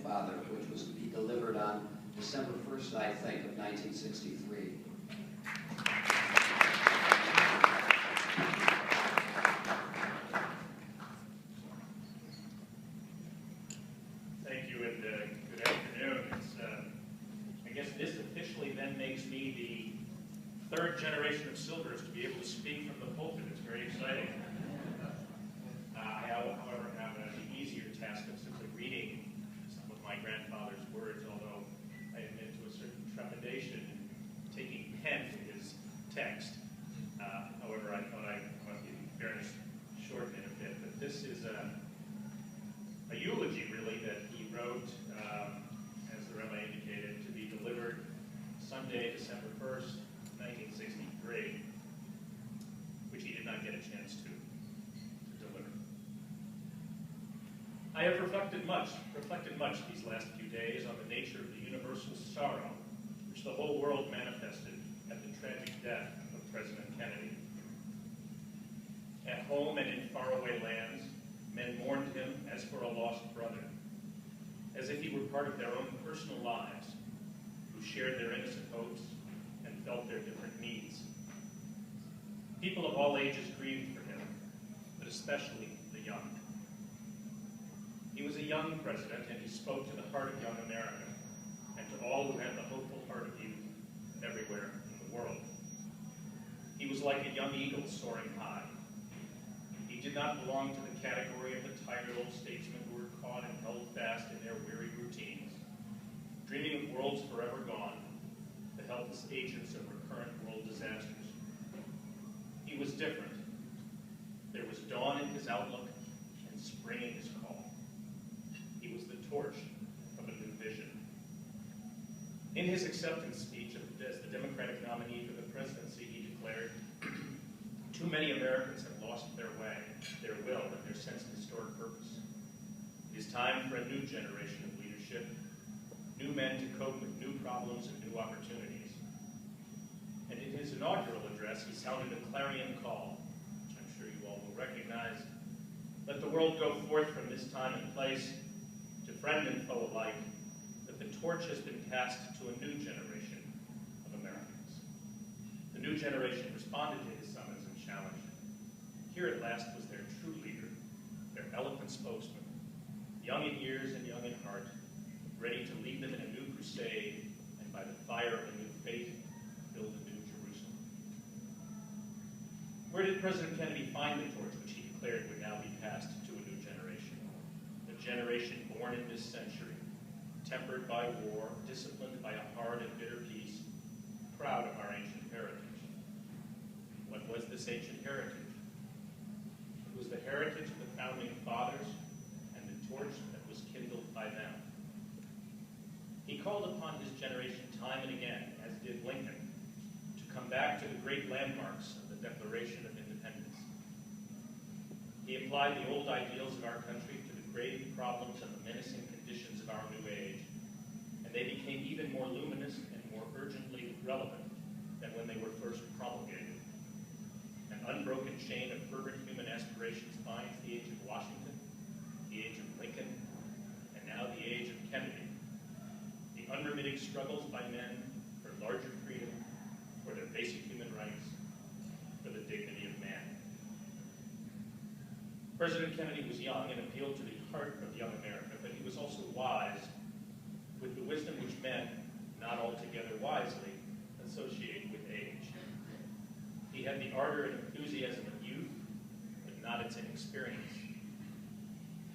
grandfather, which was to be delivered on December 1st, I think, of 1963. Thank you, and good afternoon. I guess this officially then makes me the third generation of Silvers to be able to speak from the pulpit. It's very exciting. I, however, have an easier task of simply reading some of my grandfather's words, although I admit to a certain trepidation in taking pen to his text. However, I thought I must, in fairness, shorten it a bit. But this is a eulogy, really, that he wrote, as the Rabbi indicated, to be delivered Sunday, December 1st, 1963, which he did not get a chance to deliver. I have reflected much these last few days on the nature of the universal sorrow which the whole world manifested at the tragic death of President Kennedy. At home and in faraway lands, men mourned him as for a lost brother, as if he were part of their own personal lives, who shared their innocent hopes and felt their different needs. People of all ages grieved for him, but especially the young. He was a young president, and he spoke to the heart of young America, and to all who had the hopeful heart of youth everywhere in the world. He was like a young eagle soaring high. He did not belong to the category of the tired old statesmen who were caught and held fast in their weary routines, dreaming of worlds forever gone, the helpless agents of recurrent world disasters. He was different. There was dawn in his outlook and spring in his call. He was the torch of a new vision. In his acceptance speech as the Democratic nominee for the presidency, he declared, "Too many Americans have lost their way, their will, and their sense of historic purpose. It is time for a new generation of leadership, new men to cope with new problems and new opportunities." And in his inaugural address, he sounded a clarion call, which I'm sure you all will recognize. Let the world go forth from this time and place, to friend and foe alike, that the torch has been passed to a new generation of Americans. The new generation responded to his summons and challenged. Here at last was their true leader, their eloquent spokesman, young in years and young in heart, ready to lead them in a new crusade, and by the fire of a new faith, build a new Jerusalem. Where did President Kennedy find the torch which he declared would now be passed to a new generation? A generation born in this century, tempered by war, disciplined by a hard and bitter peace, proud of our ancient heritage. What was this ancient heritage? It was the heritage of the founding fathers and the torch that was kindled by them. He called upon his generation time and again, as did Lincoln, to come back to the great landmarks of the Declaration of Independence. He applied the old ideals of our country to the grave problems and the menacing conditions of our new age, and they became even more luminous and more urgently relevant than when they were first promulgated. An unbroken chain of fervent human aspirations binds the age of Washington, the age of Lincoln, and now the age of Kennedy. The unremitting struggles by men for larger freedom, for their basic human rights, for the dignity of man. President Kennedy was young and appealed to the heart of young America, but he was also wise, with the wisdom which men, not altogether wisely, associate with age. He had the ardor and enthusiasm of youth, but not its inexperience.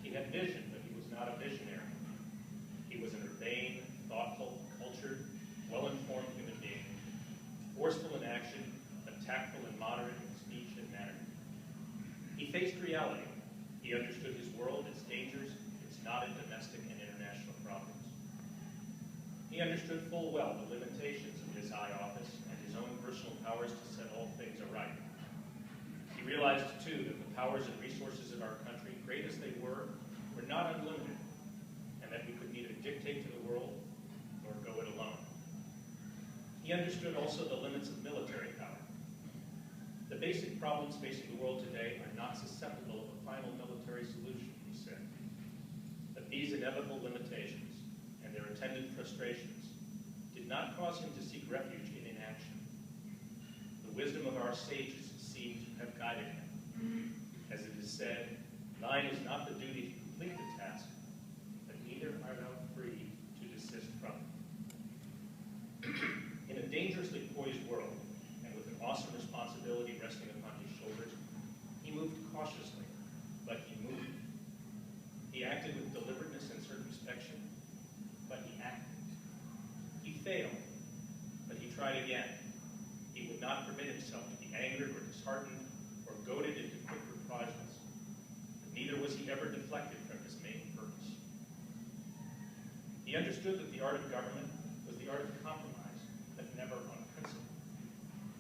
He had vision, but he was not a visionary. He was an urbane, thoughtful, cultured, well-informed human being, forceful in action, but tactful and moderate in speech and manner. He faced reality. He understood his world, its dangers, its knotted domestic and international problems. He understood full well the limitations of his high office and his own personal powers to set all things aright. He realized, too, that the powers and resources of our country, great as they were not unlimited, and that we could neither dictate to the world nor go it alone. He understood also the limits of military power. The basic problems facing the world today are not susceptible of a final military solution, he said. But these inevitable limitations, attendant frustrations did not cause him to seek refuge in inaction. The wisdom of our sages seemed to have guided him. As it is said, thine is not the duty to complete the task, but neither art thou free to desist from it. In a dangerously poised world, and with an awesome responsibility resting upon his shoulders, he moved cautiously, but he moved. He acted with deliberateness and circumspection, but he acted. He failed, but he tried again. He would not permit himself to be angered or disheartened or goaded into quick reprisals. But neither was he ever deflected from his main purpose. He understood that the art of government was the art of compromise, but never on principle.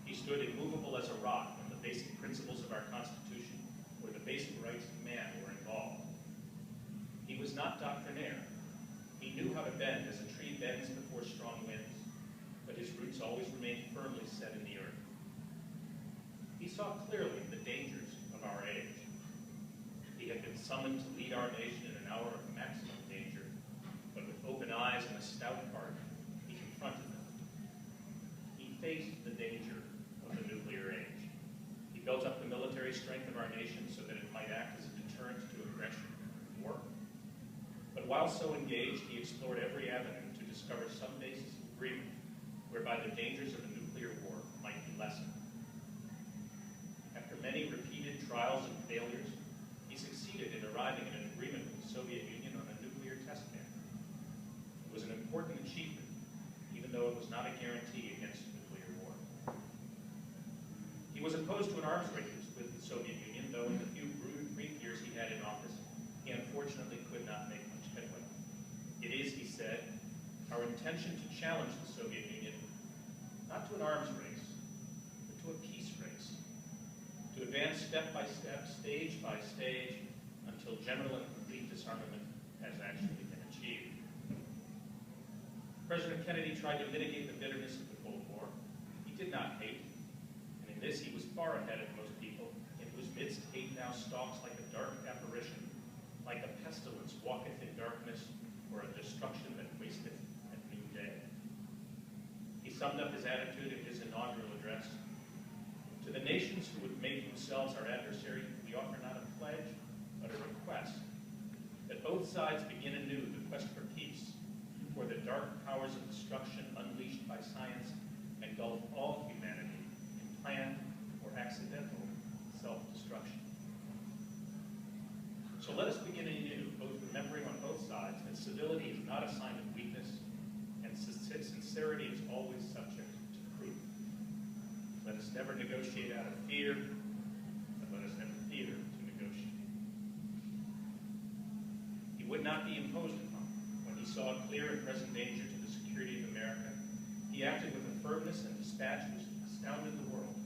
He stood immovable as a rock when the basic principles of our Constitution or the basic rights of man were involved. He was not doctrinaire. He knew how to bend as a tree bends before strong winds, but his roots always remained firmly set in the earth. He saw clearly the dangers of our age. He had been summoned to lead our nation in an hour of maximum danger, but with open eyes and a stout heart, he confronted them. He faced the danger of the nuclear age. He built up the military strength of our nation so that it might act as a deterrent to aggression and war. But while so engaged, he explored every avenue to discover some basis of agreement whereby the dangers of a nuclear war might be lessened. After many repeated trials and failures, he succeeded in arriving at an agreement with the Soviet Union on a nuclear test ban. It was an important achievement, even though it was not a guarantee against nuclear war. He was opposed to an arms race with the Soviet Union, though in the few brief years he had in office, he unfortunately could not make much headway. It is, he said, our intention to challenge the Soviet Union, not to an arms race, but to a peace race, to advance step by step, stage by stage, until general and complete disarmament has actually been achieved. President Kennedy tried to mitigate the bitterness of the Cold War. He did not hate, and in this he was far ahead of most people, in whose midst hate now stalks like a dark apparition, like a pestilence walketh in darkness, or a destruction that wasteth at noonday. He summed up his attitude in his inaugural address. To the nations who would make themselves our adversary, we offer not a pledge, but a request, that both sides begin anew the quest for peace, before the dark powers of destruction unleashed by science engulf all humanity in planned or accidental self-destruction. So let us begin anew, both remembering on both sides that civility is not a sign of weakness, and sincerity is always subject to proof. Let us never negotiate out of fear, but let us never fear to negotiate. He would not be imposed upon. When he saw a clear and present danger to the security of America, he acted with a firmness and dispatch which astounded the world,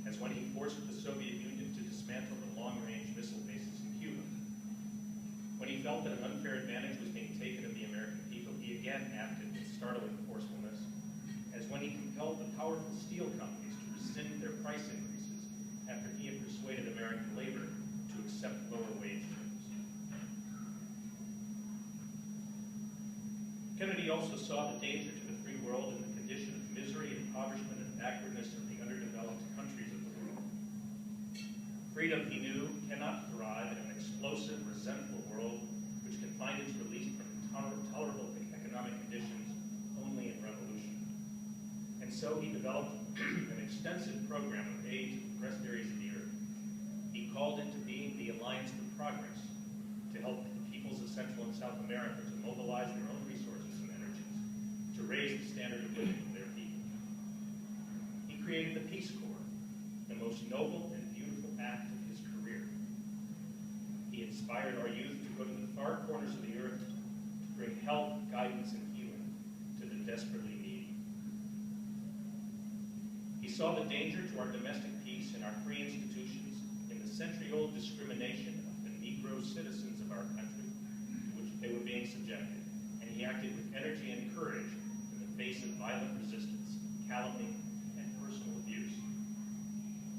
as when he forced the Soviet Union to dismantle the long-range missile bases in Cuba. When he felt that an unfair advantage was being taken of the American people, he again acted with startling forcefulness, as when he compelled the powerful steel companies to rescind their price increases after he had persuaded American labor to accept lower wage terms. Kennedy also saw the danger to the free world in the condition of misery, impoverishment, and backwardness of the underdeveloped countries of the world. Freedom, he knew, cannot thrive in an explosive, resentful world which can find its release from intolerable economic conditions only in revolution. And so he developed an extensive program of aid to oppressed areas of the earth. He called into being the Alliance for Progress to help the peoples of Central and South America to mobilize their own resources and energies to raise the standard of living of their people. He created the Peace Corps, the most noble and beautiful act of his career. He inspired our youth to go to the far corners of the earth to bring help, guidance, and healing to the desperately needy. He saw the danger to our domestic peace and our free institutions in the century-old discrimination of the Negro citizens of our country to which they were being subjected, and he acted with energy and courage in the face of violent resistance, calumny, and personal abuse.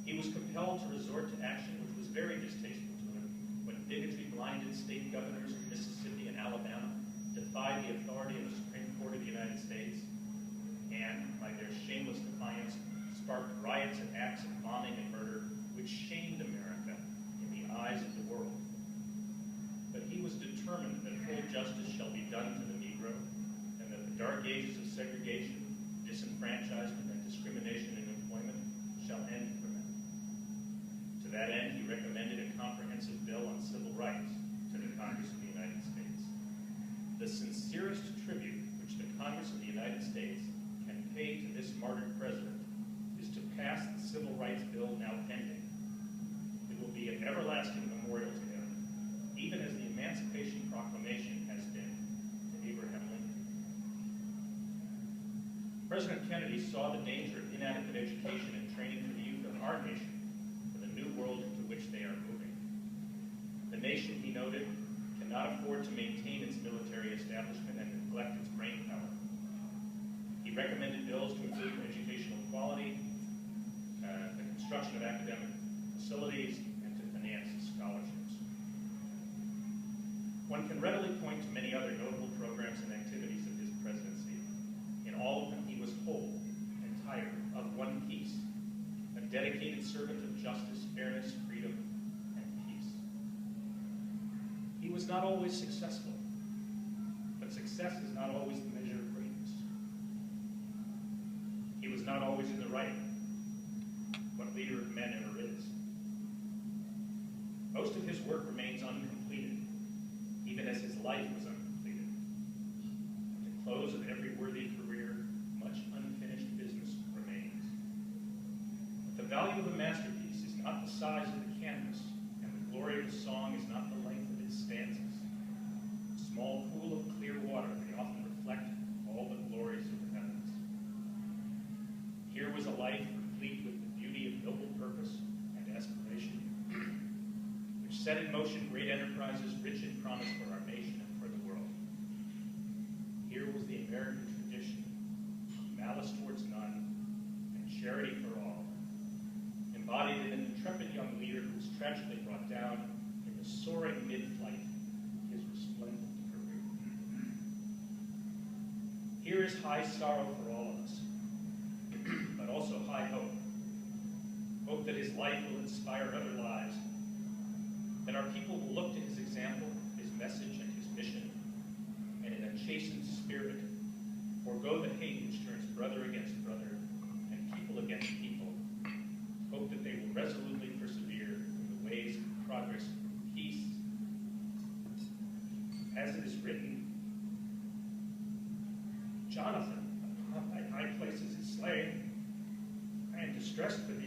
He was compelled to resort to action which was very distasteful to him when bigotry-blinded state governors of Mississippi and Alabama defied the authority of the Supreme shameless defiance sparked riots and acts of bombing and murder which shamed America in the eyes of the world. But he was determined that full justice shall be done to the Negro, and that the dark ages of segregation, disenfranchisement, and discrimination in employment shall end for them. To that end, he recommended a comprehensive bill on civil rights to the Congress of the United States. The sincerest tribute which the Congress of the United States can pay to this martyred president is to pass the civil rights bill now pending. It will be an everlasting memorial to him, even as the Emancipation Proclamation has been to Abraham Lincoln. President Kennedy saw the danger of inadequate education and training for the youth of our nation for the new world into which they are moving. The nation, he noted, cannot afford to maintain its military establishment and neglect its brain power. He recommended bills to improve educational quality, the construction of academic facilities, and to finance scholarships. One can readily point to many other notable programs and activities of his presidency. In all of them, he was whole, entire, of one piece, a dedicated servant of justice, fairness, freedom, and peace. He was not always successful, but success is not always the measure of greatness. He was not always in the right. What leader of men ever is? Most of his work remains uncompleted, even as his life was uncompleted. At the close of every worthy career, much unfinished business remains. But the value of a masterpiece is not the size of the canvas, and the glory of the song is not the length of its stanzas. A small pool of clear water may often reflect all the glories of the heavens. Here was a life replete with the beauty of noble purpose and aspiration, which set in motion great enterprises rich in promise for our nation and for the world. Here was the American tradition of malice towards none and charity for all, embodied in an intrepid young leader who was tragically brought down in the soaring mid-flight of his resplendent career. Here is high sorrow for all of us, but also high hope. Hope that his life will inspire other lives, that our people will look to his example, his message, and his mission, and in a chastened spirit, forego the hate which turns brother against brother and people against people. Hope that they will resolutely persevere in the ways of progress and peace. As it is written, Johnathan, upon thy high places is slain. I am distressed for thee.